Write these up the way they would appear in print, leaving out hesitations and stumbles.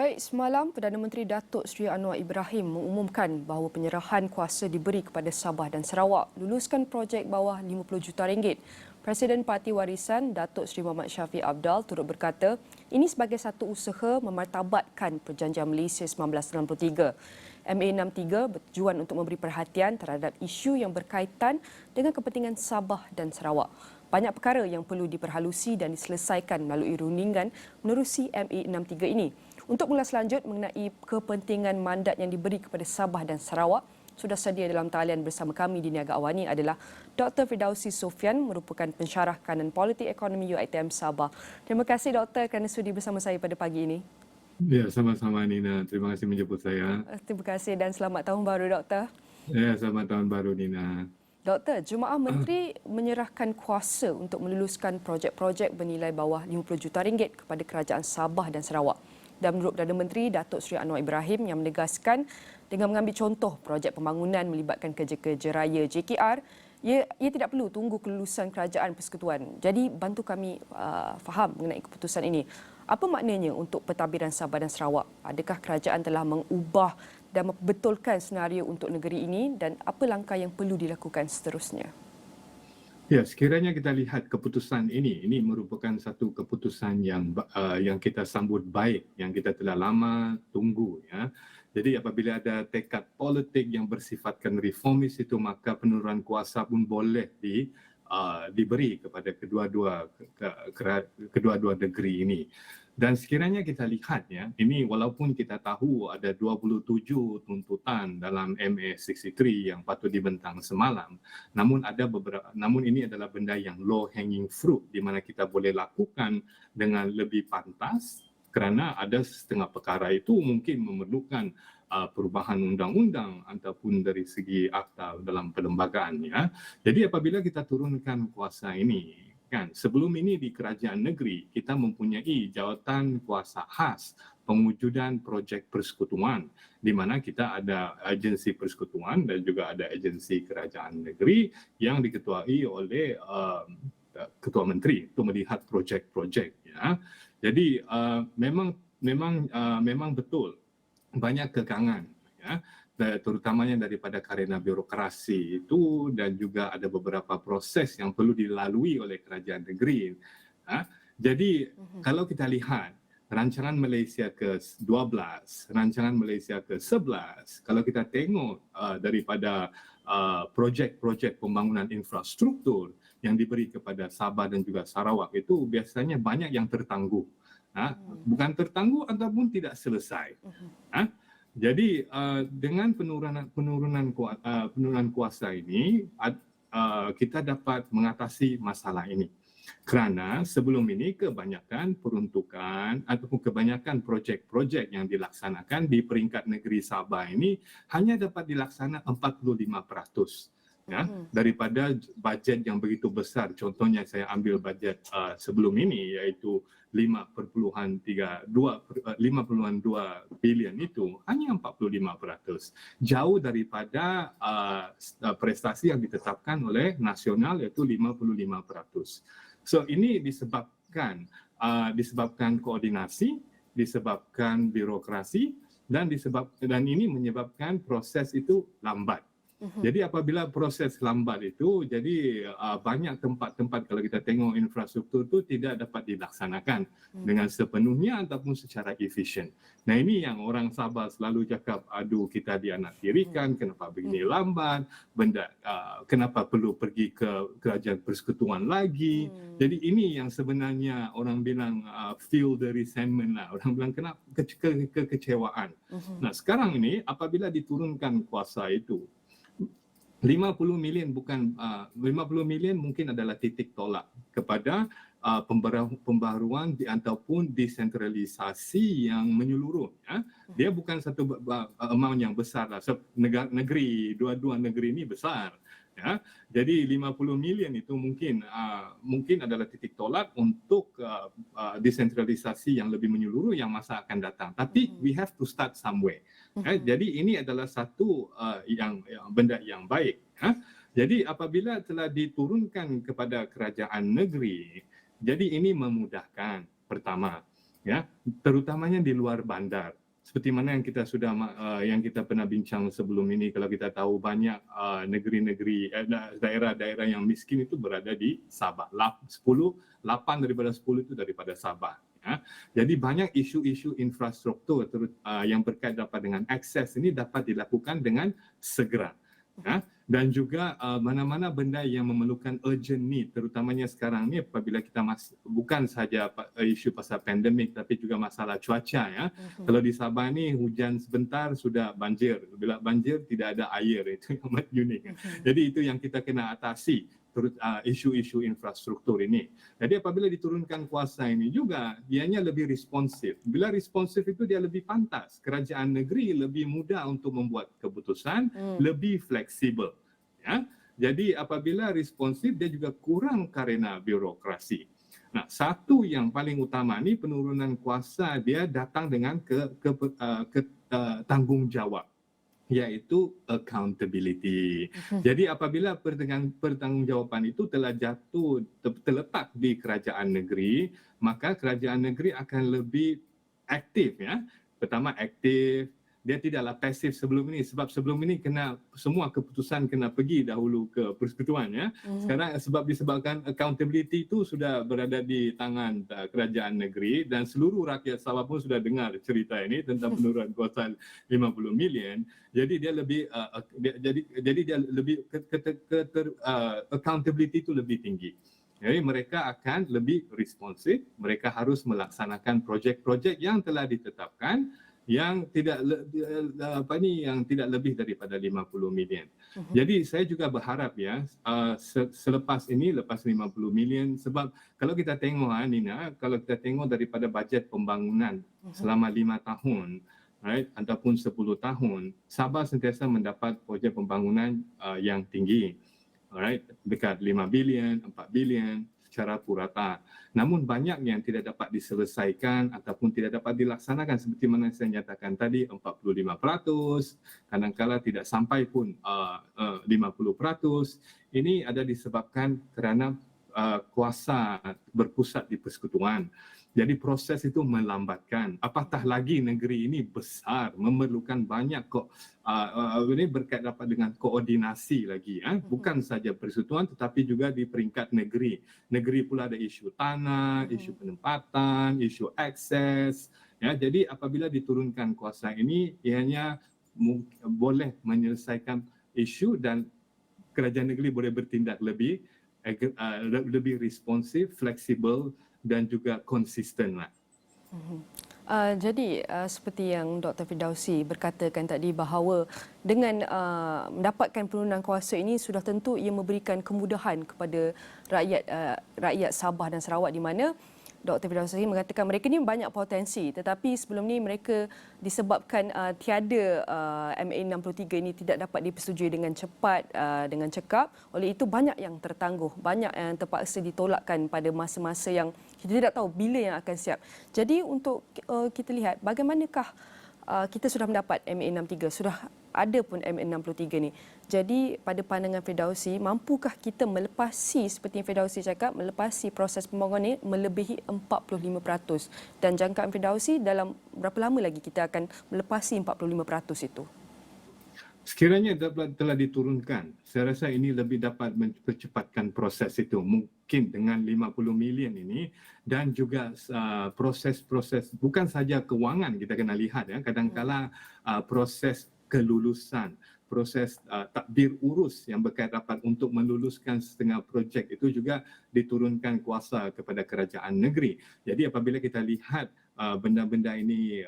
Baik, semalam Perdana Menteri Datuk Seri Anwar Ibrahim mengumumkan bahawa penyerahan kuasa diberi kepada Sabah dan Sarawak luluskan projek bawah RM50 juta. Presiden Parti Warisan Datuk Seri Muhammad Shafie Apdal turut berkata ini sebagai satu usaha memartabatkan Perjanjian Malaysia 1963. MA63 bertujuan untuk memberi perhatian terhadap isu yang berkaitan dengan kepentingan Sabah dan Sarawak. Banyak perkara yang perlu diperhalusi dan diselesaikan melalui rundingan menerusi MA63 ini. Untuk mengulas lanjut mengenai kepentingan mandat yang diberi kepada Sabah dan Sarawak, sudah sedia dalam talian bersama kami di Niaga Awani adalah Dr. Firdausi Sofian, merupakan pensyarah kanan politik ekonomi UiTM Sabah. Terima kasih Doktor kerana sudi bersama saya pada pagi ini. Ya, sama-sama Nina. Terima kasih menjemput saya. Terima kasih dan selamat tahun baru Doktor. Ya, selamat tahun baru Nina. Doktor, Jemaah Menteri menyerahkan kuasa untuk meluluskan projek-projek bernilai bawah RM50 juta kepada Kerajaan Sabah dan Sarawak. Dan menurut Perdana Menteri Datuk Seri Anwar Ibrahim yang menegaskan dengan mengambil contoh projek pembangunan melibatkan kerja-kerja raya JKR, ia tidak perlu tunggu kelulusan Kerajaan Persekutuan. Jadi bantu kami faham mengenai keputusan ini. Apa maknanya untuk pentadbiran Sabah dan Sarawak? Adakah kerajaan telah mengubah dan membetulkan senario untuk negeri ini dan apa langkah yang perlu dilakukan seterusnya? Ya, sekiranya kita lihat keputusan ini merupakan satu keputusan yang kita sambut baik, yang kita telah lama tunggu, ya. Jadi apabila ada tekad politik yang bersifatkan reformis itu, maka penurunan kuasa pun boleh diberi kepada kedua-dua negeri ini. Dan sekiranya kita lihat, ya, ini walaupun kita tahu ada 27 tuntutan dalam MA63 yang patut dibentang semalam, namun ini adalah benda yang low hanging fruit di mana kita boleh lakukan dengan lebih pantas, kerana ada setengah perkara itu mungkin memerlukan perubahan undang-undang ataupun dari segi akta dalam perlembagaan, ya. Jadi apabila kita turunkan kuasa ini, kan, sebelum ini di kerajaan negeri kita mempunyai jawatan kuasa khas pengujudan projek persekutuan, di mana kita ada agensi persekutuan dan juga ada agensi kerajaan negeri yang diketuai oleh Ketua Menteri untuk melihat projek-projek, ya. Jadi memang betul banyak kekangan, ya, terutamanya daripada kerana birokrasi itu dan juga ada beberapa proses yang perlu dilalui oleh kerajaan negeri. Jadi kalau kita lihat rancangan Malaysia ke-12, rancangan Malaysia ke-11, kalau kita tengok daripada projek-projek pembangunan infrastruktur yang diberi kepada Sabah dan juga Sarawak itu biasanya banyak yang tertangguh. Bukan tertangguh ataupun tidak selesai. Jadi dengan penurunan kuasa ini kita dapat mengatasi masalah ini. Kerana sebelum ini kebanyakan peruntukan ataupun kebanyakan projek-projek yang dilaksanakan di peringkat negeri Sabah ini hanya dapat dilaksana 45%. Ya, daripada bajet yang begitu besar. Contohnya saya ambil bajet sebelum ini iaitu 5.2 bilion itu hanya 45%. Jauh daripada prestasi yang ditetapkan oleh nasional iaitu 55%. So ini disebabkan koordinasi, disebabkan birokrasi dan ini menyebabkan proses itu lambat. Jadi apabila proses lambat itu, jadi banyak tempat-tempat kalau kita tengok infrastruktur itu tidak dapat dilaksanakan dengan sepenuhnya ataupun secara efisien. Nah ini yang orang Sabah selalu cakap, aduh kita dianaktirikan, kenapa begini lambat, kenapa perlu pergi ke kerajaan persekutuan lagi. Jadi ini yang sebenarnya orang bilang feel the resentment lah, orang bilang kenapa kekecewaan. Nah sekarang ini apabila diturunkan kuasa itu, 50 million mungkin adalah titik tolak kepada pembaharuan ataupun desentralisasi yang menyeluruh, ya. Dia bukan satu amount yang besar lah. Negeri, dua-dua negeri ini besar, ya. Jadi 50 million itu mungkin adalah titik tolak untuk desentralisasi yang lebih menyeluruh yang masa akan datang. Tapi we have to start somewhere. Jadi ini adalah satu benda yang baik. Jadi apabila telah diturunkan kepada kerajaan negeri, jadi ini memudahkan pertama. ya, terutamanya di luar bandar. Seperti mana yang kita sudah yang kita pernah bincang sebelum ini, kalau kita tahu banyak negeri-negeri daerah-daerah yang miskin itu berada di Sabah. 8 daripada 10 itu daripada Sabah. Ya. Jadi banyak isu-isu infrastruktur yang berkait dapat dengan akses ini dapat dilakukan dengan segera. Ya. Dan juga mana-mana benda yang memerlukan urgent need, terutamanya sekarang ni apabila kita bukan sahaja isu pasal pandemik tapi juga masalah cuaca ya. Kalau di Sabah ni hujan sebentar sudah banjir, bila banjir tidak ada air, itu yang amat unik. Jadi itu yang kita kena atasi, isu-isu infrastruktur ini. Jadi apabila diturunkan kuasa ini juga, dianya lebih responsif. Bila responsif itu dia lebih pantas. Kerajaan negeri lebih mudah untuk membuat keputusan, lebih fleksibel. Ya. Jadi apabila responsif, dia juga kurang karena birokrasi. Nah, satu yang paling utama ni penurunan kuasa dia datang dengan tanggungjawab, iaitu accountability. Jadi apabila pertanggungjawaban itu telah terletak di kerajaan negeri, maka kerajaan negeri akan lebih aktif ya. Pertama aktif, dia tidaklah pasif sebelum ini, sebab sebelum ini semua keputusan kena pergi dahulu ke persekutuan ya. Sekarang disebabkan accountability itu sudah berada di tangan kerajaan negeri dan seluruh rakyat Sabah pun sudah dengar cerita ini tentang penurunan kuasa 50 million. Jadi dia lebih accountability itu lebih tinggi. Jadi mereka akan lebih responsif, mereka harus melaksanakan projek-projek yang telah ditetapkan yang tidak lebih daripada 50 million. Jadi saya juga berharap ya selepas ini, lepas 50 million, sebab kalau kita tengok Nina, kalau kita tengok daripada bajet pembangunan selama 5 tahun, right, ataupun 10 tahun, Sabah sentiasa mendapat projek pembangunan yang tinggi, right, dekat 5 bilion, 4 bilion secara purata. Namun banyak yang tidak dapat diselesaikan ataupun tidak dapat dilaksanakan seperti mana saya nyatakan tadi, 45%, kadang-kala tidak sampai pun 50%. Ini ada disebabkan kerana kuasa berpusat di persekutuan. Jadi proses itu melambatkan. Apatah lagi negeri ini besar, memerlukan banyak ini berkait dapat dengan koordinasi lagi. Bukan saja persekutuan tetapi juga di peringkat negeri. Negeri pula ada isu tanah, isu penempatan, isu akses. Ya, jadi apabila diturunkan kuasa ini, ianya boleh menyelesaikan isu dan kerajaan negeri boleh bertindak lebih responsif, fleksibel dan juga konsisten lah. Jadi seperti yang Dr. Fidausi berkatakan tadi bahawa dengan mendapatkan penurunan kuasa ini sudah tentu ia memberikan kemudahan kepada rakyat Sabah dan Sarawak, di mana Dr. Fidausi mengatakan mereka ni banyak potensi, tetapi sebelum ni mereka disebabkan tiada MA63 ini tidak dapat dipersetujui dengan cepat, dengan cekap. Oleh itu banyak yang tertangguh, banyak yang terpaksa ditolakkan pada masa-masa yang kita tidak tahu bila yang akan siap. Jadi untuk kita lihat bagaimanakah kita sudah mendapat MA63, sudah ada pun MA63 ni. Jadi pada pandangan Fidausi, mampukah kita melepasi seperti yang Fidausi cakap, melepasi proses pembangunan ini melebihi 45%? Dan jangkaan Fidausi dalam berapa lama lagi kita akan melepasi 45% itu? Sekiranya telah diturunkan, saya rasa ini lebih dapat mempercepatkan proses itu. Mungkin dengan 50 million ini dan juga proses-proses bukan saja kewangan kita kena lihat ya, kadang-kala proses kelulusan, proses takbir urus yang berkait dapat untuk meluluskan setengah projek itu juga diturunkan kuasa kepada kerajaan negeri. Jadi apabila kita lihat benda-benda ini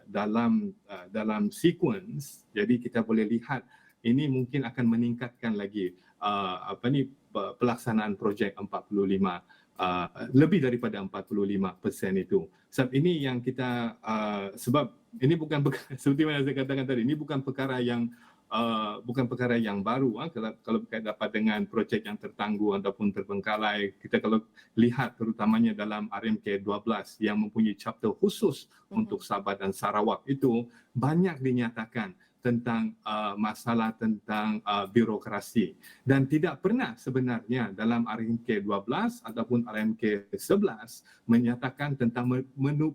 dalam sequence, jadi kita boleh lihat ini mungkin akan meningkatkan lagi pelaksanaan projek 45 lebih daripada 45% itu. Sebab ini yang kita sebab ini bukan seperti mana saya katakan tadi, ini bukan perkara yang baru. Kalau berkait dapat dengan projek yang tertangguh ataupun terbengkalai, kita kalau lihat terutamanya dalam RMK 12 yang mempunyai chapter khusus untuk Sabah dan Sarawak, itu banyak dinyatakan tentang masalah tentang birokrasi, dan tidak pernah sebenarnya dalam RMK 12 ataupun RMK 11 menyatakan tentang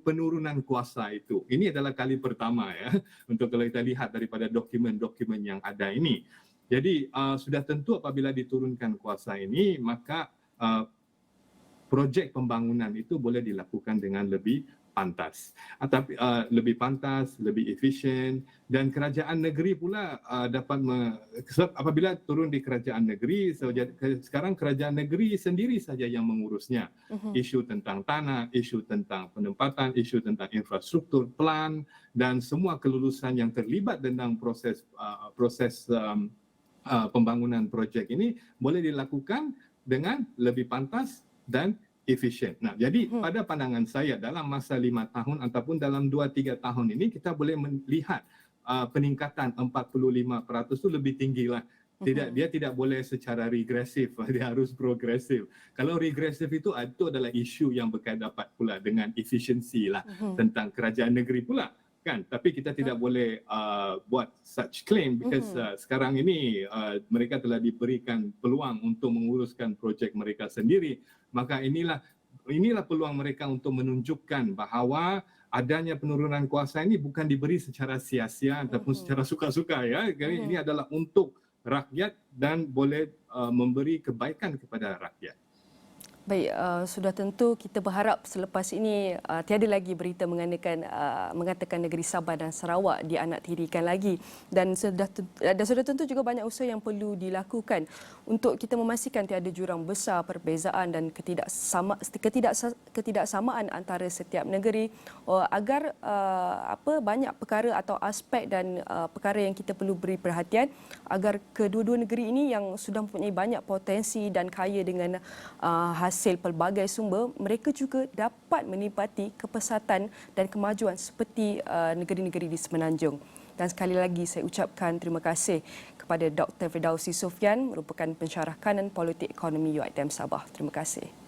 penurunan kuasa itu. Ini adalah kali pertama ya untuk kalau kita lihat daripada dokumen-dokumen yang ada ini. Jadi sudah tentu apabila diturunkan kuasa ini, maka projek pembangunan itu boleh dilakukan dengan lebih pantas, atau lebih pantas, lebih efisien, dan kerajaan negeri pula dapat sebab apabila turun di kerajaan negeri, sekarang kerajaan negeri sendiri saja yang mengurusnya. Isu tentang tanah, isu tentang penempatan, isu tentang infrastruktur, plan, dan semua kelulusan yang terlibat dalam proses pembangunan projek ini boleh dilakukan dengan lebih pantas dan efisien. Nah, jadi pada pandangan saya dalam masa 5 tahun ataupun dalam 2-3 tahun ini kita boleh melihat peningkatan 45% itu lebih tinggi lah. Dia tidak boleh secara regresif, dia harus progresif. Kalau regresif itu adalah isu yang berkaitan dapat pula dengan efisiensi lah tentang kerajaan negeri pula. Kan, tapi kita tidak boleh buat such claim because sekarang ini mereka telah diberikan peluang untuk menguruskan projek mereka sendiri. Maka inilah peluang mereka untuk menunjukkan bahawa adanya penurunan kuasa ini bukan diberi secara sia-sia ataupun secara suka-suka ya. Ini adalah untuk rakyat dan boleh memberi kebaikan kepada rakyat. Baik, sudah tentu kita berharap selepas ini tiada lagi berita mengatakan negeri Sabah dan Sarawak dianaktirikan lagi, dan sudah tentu juga banyak usaha yang perlu dilakukan untuk kita memastikan tiada jurang besar perbezaan dan ketidaksamaan antara setiap negeri, agar banyak perkara atau aspek dan perkara yang kita perlu beri perhatian agar kedua-dua negeri ini yang sudah mempunyai banyak potensi dan kaya dengan hasil pelbagai sumber, mereka juga dapat menikmati kepesatan dan kemajuan seperti negeri-negeri di Semenanjung. Dan sekali lagi saya ucapkan terima kasih kepada Dr. Firdausi Sophian, merupakan pensyarah kanan politik ekonomi UiTM Sabah. Terima kasih.